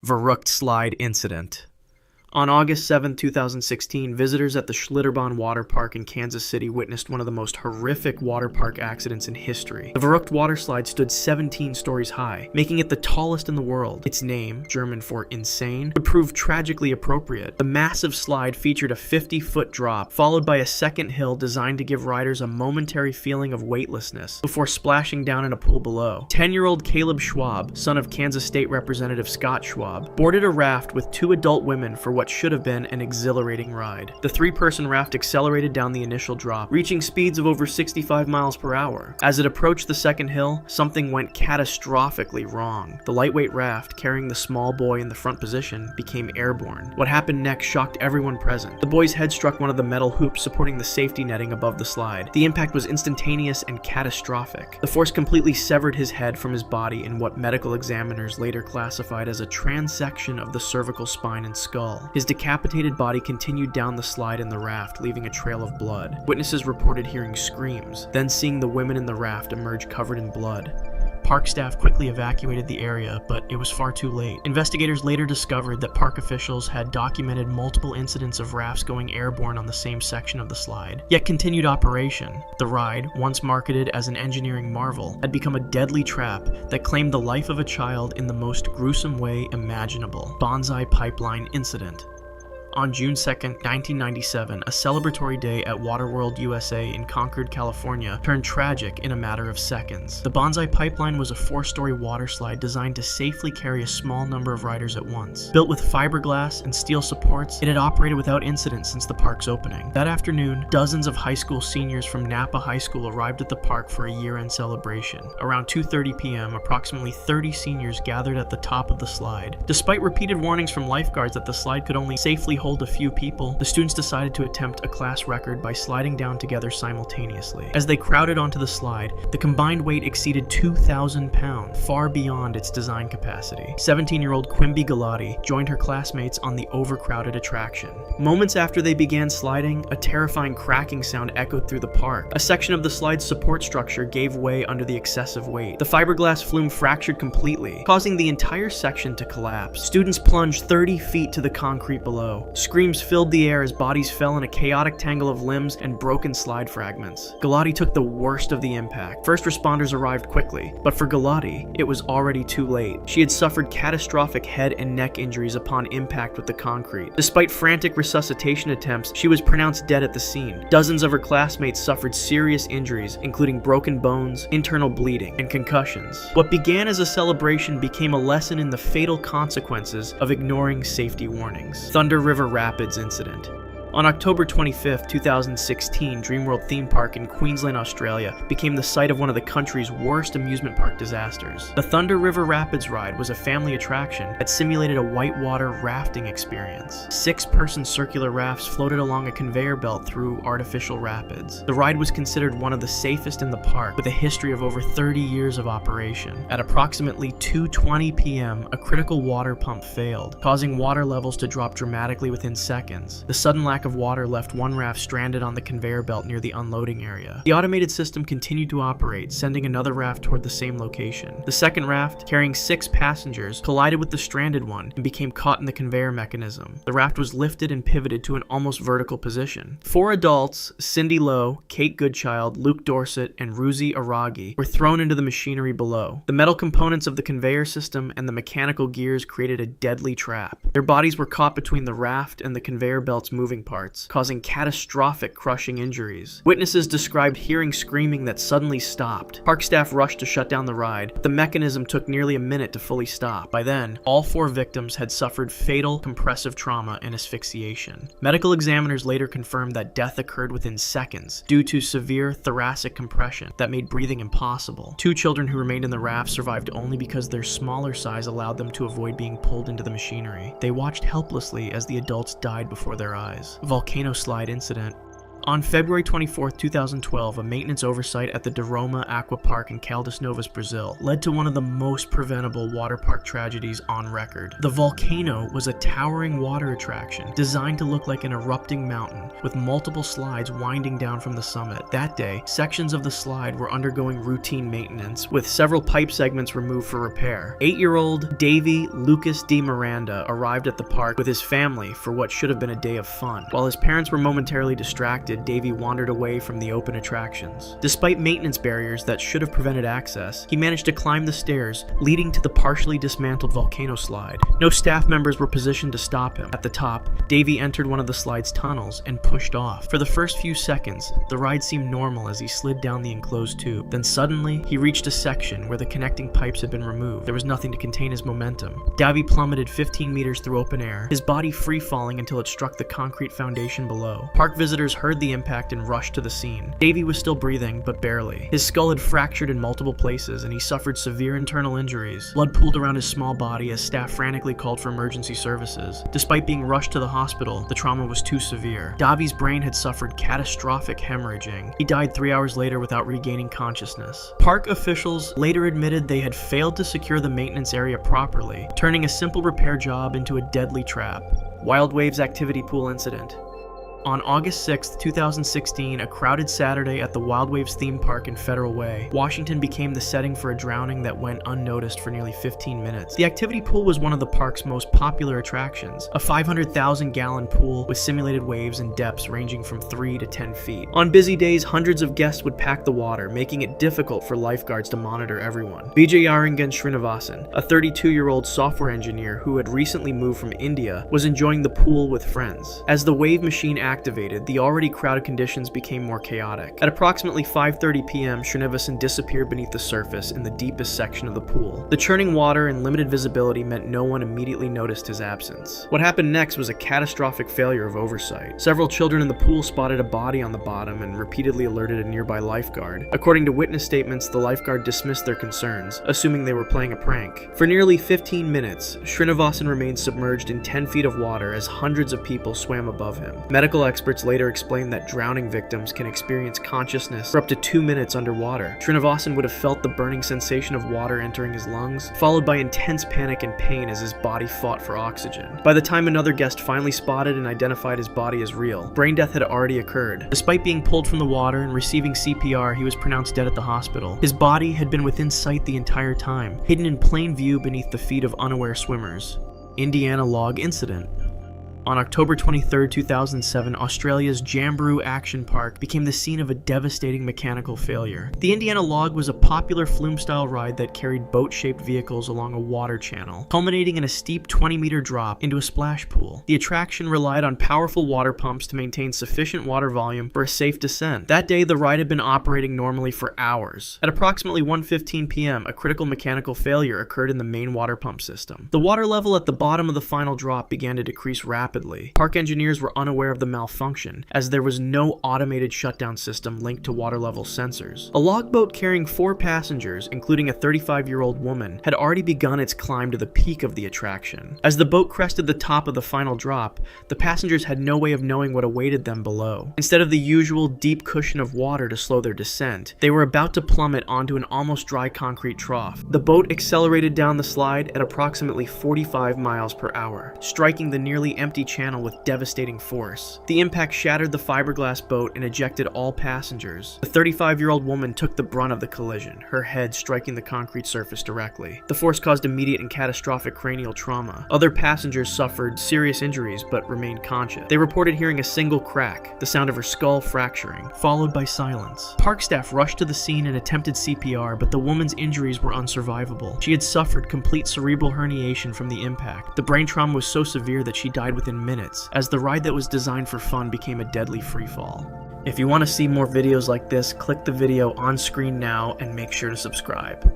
Verrückt Slide Incident. On August 7, 2016, visitors at the Schlitterbahn Waterpark in Kansas City witnessed one of the most horrific water park accidents in history. The Verrückt water slide stood 17 stories high, making it the tallest in the world. Its name, German for insane, would prove tragically appropriate. The massive slide featured a 50-foot drop, followed by a second hill designed to give riders a momentary feeling of weightlessness, before splashing down in a pool below. 10-year-old Caleb Schwab, son of Kansas State Representative Scott Schwab, boarded a raft with two adult women for what should have been an exhilarating ride. The three-person raft accelerated down the initial drop, reaching speeds of over 65 miles per hour. As it approached the second hill, something went catastrophically wrong. The lightweight raft, carrying the small boy in the front position, became airborne. What happened next shocked everyone present. The boy's head struck one of the metal hoops supporting the safety netting above the slide. The impact was instantaneous and catastrophic. The force completely severed his head from his body in what medical examiners later classified as a transection of the cervical spine and skull. His decapitated body continued down the slide in the raft, leaving a trail of blood. Witnesses reported hearing screams, then seeing the women in the raft emerge covered in blood. Park staff quickly evacuated the area, but it was far too late. Investigators later discovered that park officials had documented multiple incidents of rafts going airborne on the same section of the slide, yet continued operation. The ride, once marketed as an engineering marvel, had become a deadly trap that claimed the life of a child in the most gruesome way imaginable. Bonsai Pipeline Incident. On June 2, 1997, a celebratory day at Waterworld USA in Concord, California, turned tragic in a matter of seconds. The Bonsai Pipeline was a 4-story water slide designed to safely carry a small number of riders at once. Built with fiberglass and steel supports, it had operated without incident since the park's opening. That afternoon, dozens of high school seniors from Napa High School arrived at the park for a year-end celebration. Around 2:30 p.m., approximately 30 seniors gathered at the top of the slide. Despite repeated warnings from lifeguards that the slide could only safely hold a few people, the students decided to attempt a class record by sliding down together simultaneously. As they crowded onto the slide, the combined weight exceeded 2,000 pounds, far beyond its design capacity. 17-year-old Quimby Galati joined her classmates on the overcrowded attraction. Moments after they began sliding, a terrifying cracking sound echoed through the park. A section of the slide's support structure gave way under the excessive weight. The fiberglass flume fractured completely, causing the entire section to collapse. Students plunged 30 feet to the concrete below. Screams filled the air as bodies fell in a chaotic tangle of limbs and broken slide fragments. Galati took the worst of the impact. First responders arrived quickly, but for Galati, it was already too late. She had suffered catastrophic head and neck injuries upon impact with the concrete. Despite frantic resuscitation attempts, she was pronounced dead at the scene. Dozens of her classmates suffered serious injuries, including broken bones, internal bleeding, and concussions. What began as a celebration became a lesson in the fatal consequences of ignoring safety warnings. Thunder River Rapids Incident. On October 25, 2016, Dreamworld Theme Park in Queensland, Australia became the site of one of the country's worst amusement park disasters. The Thunder River Rapids ride was a family attraction that simulated a whitewater rafting experience. 6-person circular rafts floated along a conveyor belt through artificial rapids. The ride was considered one of the safest in the park, with a history of over 30 years of operation. At approximately 2:20 p.m., a critical water pump failed, causing water levels to drop dramatically within seconds. The sudden lack of water left one raft stranded on the conveyor belt near the unloading area. The automated system continued to operate, sending another raft toward the same location. The second raft, carrying 6 passengers, collided with the stranded one and became caught in the conveyor mechanism. The raft was lifted and pivoted to an almost vertical position. 4 adults, Cindy Lowe, Kate Goodchild, Luke Dorset, and Ruzi Aragi, were thrown into the machinery below. The metal components of the conveyor system and the mechanical gears created a deadly trap. Their bodies were caught between the raft and the conveyor belt's moving parts, causing catastrophic crushing injuries. Witnesses described hearing screaming that suddenly stopped. Park staff rushed to shut down the ride, but the mechanism took nearly a minute to fully stop. By then, all 4 victims had suffered fatal compressive trauma and asphyxiation. Medical examiners later confirmed that death occurred within seconds due to severe thoracic compression that made breathing impossible. 2 children who remained in the raft survived only because their smaller size allowed them to avoid being pulled into the machinery. They watched helplessly as the adults died before their eyes. Volcano Slide Incident. On February 24, 2012, a maintenance oversight at the Daroma Aqua Park in Caldas Novas, Brazil, led to one of the most preventable water park tragedies on record. The volcano was a towering water attraction designed to look like an erupting mountain, with multiple slides winding down from the summit. That day, sections of the slide were undergoing routine maintenance, with several pipe segments removed for repair. 8-year-old Davy Lucas de Miranda arrived at the park with his family for what should have been a day of fun. While his parents were momentarily distracted, Davy wandered away from the open attractions. Despite maintenance barriers that should have prevented access, he managed to climb the stairs leading to the partially dismantled volcano slide. No staff members were positioned to stop him. At the top, Davy entered one of the slide's tunnels and pushed off. For the first few seconds, the ride seemed normal as he slid down the enclosed tube. Then suddenly, he reached a section where the connecting pipes had been removed. There was nothing to contain his momentum. Davy plummeted 15 meters through open air, his body free-falling until it struck the concrete foundation below. Park visitors heard the impact and rushed to the scene. Davy was still breathing, but barely. His skull had fractured in multiple places, and he suffered severe internal injuries. Blood pooled around his small body as staff frantically called for emergency services. Despite being rushed to the hospital, the trauma was too severe. Davy's brain had suffered catastrophic hemorrhaging. He died 3 hours later without regaining consciousness. Park officials later admitted they had failed to secure the maintenance area properly, turning a simple repair job into a deadly trap. Wild Waves activity pool incident. On August 6, 2016, a crowded Saturday at the Wild Waves theme park in Federal Way, Washington became the setting for a drowning that went unnoticed for nearly 15 minutes. The activity pool was one of the park's most popular attractions, a 500,000-gallon pool with simulated waves and depths ranging from 3 to 10 feet. On busy days, hundreds of guests would pack the water, making it difficult for lifeguards to monitor everyone. Vijayarangan Srinivasan, a 32-year-old software engineer who had recently moved from India, was enjoying the pool with friends. As the wave machine activated, the already crowded conditions became more chaotic. At approximately 5:30 p.m., Srinivasan disappeared beneath the surface in the deepest section of the pool. The churning water and limited visibility meant no one immediately noticed his absence. What happened next was a catastrophic failure of oversight. Several children in the pool spotted a body on the bottom and repeatedly alerted a nearby lifeguard. According to witness statements, the lifeguard dismissed their concerns, assuming they were playing a prank. For nearly 15 minutes, Srinivasan remained submerged in 10 feet of water as hundreds of people swam above him. Medical experts later explained that drowning victims can experience consciousness for up to 2 minutes underwater. Srinivasan would have felt the burning sensation of water entering his lungs, followed by intense panic and pain as his body fought for oxygen. By the time another guest finally spotted and identified his body as real, brain death had already occurred. Despite being pulled from the water and receiving CPR, he was pronounced dead at the hospital. His body had been within sight the entire time, hidden in plain view beneath the feet of unaware swimmers. Indiana log incident. On October 23, 2007, Australia's Jamberoo Action Park became the scene of a devastating mechanical failure. The Indiana Log was a popular flume-style ride that carried boat-shaped vehicles along a water channel, culminating in a steep 20-meter drop into a splash pool. The attraction relied on powerful water pumps to maintain sufficient water volume for a safe descent. That day, the ride had been operating normally for hours. At approximately 1:15 p.m., a critical mechanical failure occurred in the main water pump system. The water level at the bottom of the final drop began to decrease rapidly. Park engineers were unaware of the malfunction, as there was no automated shutdown system linked to water level sensors. A logboat carrying 4 passengers, including a 35-year-old woman, had already begun its climb to the peak of the attraction. As the boat crested the top of the final drop, the passengers had no way of knowing what awaited them below. Instead of the usual deep cushion of water to slow their descent, they were about to plummet onto an almost dry concrete trough. The boat accelerated down the slide at approximately 45 miles per hour, striking the nearly empty channel with devastating force. The impact shattered the fiberglass boat and ejected all passengers. The 35-year-old woman took the brunt of the collision, her head striking the concrete surface directly. The force caused immediate and catastrophic cranial trauma. Other passengers suffered serious injuries but remained conscious. They reported hearing a single crack, the sound of her skull fracturing, followed by silence. Park staff rushed to the scene and attempted CPR, but the woman's injuries were unsurvivable. She had suffered complete cerebral herniation from the impact. The brain trauma was so severe that she died within minutes, as the ride that was designed for fun became a deadly freefall. If you want to see more videos like this, click the video on screen now and make sure to subscribe.